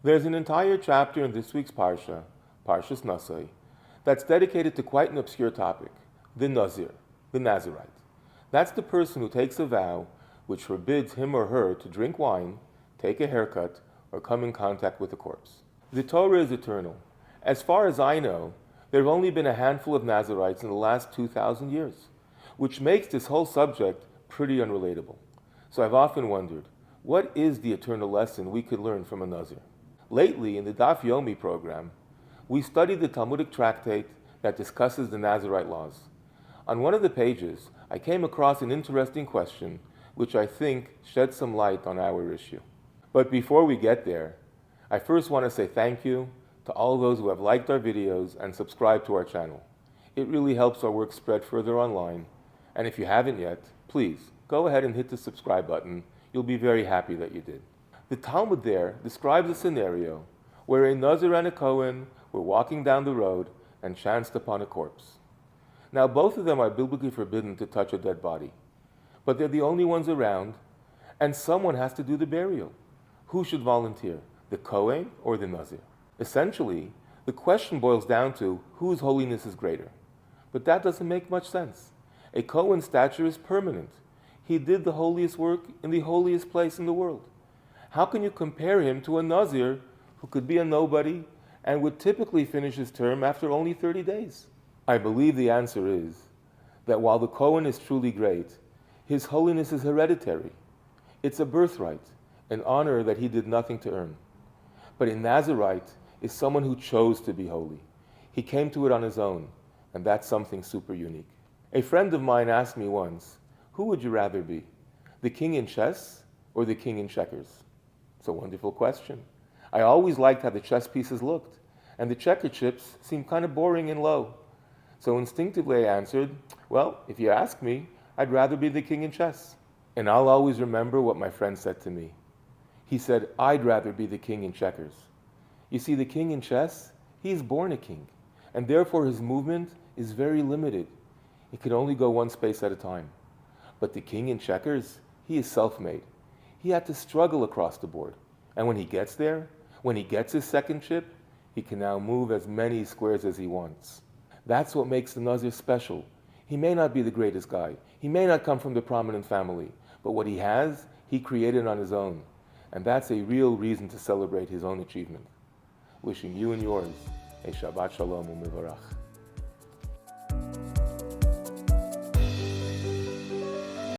There's an entire chapter in this week's Parsha, Parshas Naso, that's dedicated to quite an obscure topic, the Nazir, the Nazirite. That's the person who takes a vow which forbids him or her to drink wine, take a haircut, or come in contact with a corpse. The Torah is eternal. As far as I know, there have only been a handful of Nazirites in the last 2,000 years, which makes this whole subject pretty unrelatable. So I've often wondered, what is the eternal lesson we could learn from a Nazir? Lately, in the Daf Yomi program, we studied the Talmudic tractate that discusses the Nazirite laws. On one of the pages, I came across an interesting question which I think sheds some light on our issue. But before we get there, I first want to say thank you to all those who have liked our videos and subscribed to our channel. It really helps our work spread further online, and if you haven't yet, please go ahead and hit the subscribe button. You'll be very happy that you did. The Talmud there describes a scenario where a Nazir and a Kohen were walking down the road and chanced upon a corpse. Now both of them are biblically forbidden to touch a dead body, but they're the only ones around, and someone has to do the burial. Who should volunteer, the Kohen or the Nazir? Essentially, the question boils down to whose holiness is greater. But that doesn't make much sense. A Kohen's stature is permanent. He did the holiest work in the holiest place in the world. How can you compare him to a Nazir who could be a nobody and would typically finish his term after only 30 days? I believe the answer is that while the Kohen is truly great, his holiness is hereditary. It's a birthright, an honor that he did nothing to earn. But a Nazirite is someone who chose to be holy. He came to it on his own, and that's something super unique. A friend of mine asked me once, who would you rather be, the king in chess or the king in checkers? It's a wonderful question. I always liked how the chess pieces looked, and the checker chips seemed kind of boring and low. So instinctively I answered, well, if you ask me, I'd rather be the king in chess. And I'll always remember what my friend said to me. He said, I'd rather be the king in checkers. You see, the king in chess, he is born a king, and therefore his movement is very limited. He can only go one space at a time. But the king in checkers, he is self-made. He had to struggle across the board. And when he gets there, when he gets his second chip, he can now move as many squares as he wants. That's what makes the Nazir special. He may not be the greatest guy. He may not come from the prominent family. But what he has, he created on his own. And that's a real reason to celebrate his own achievement. Wishing you and yours a Shabbat Shalom u'Mevarach.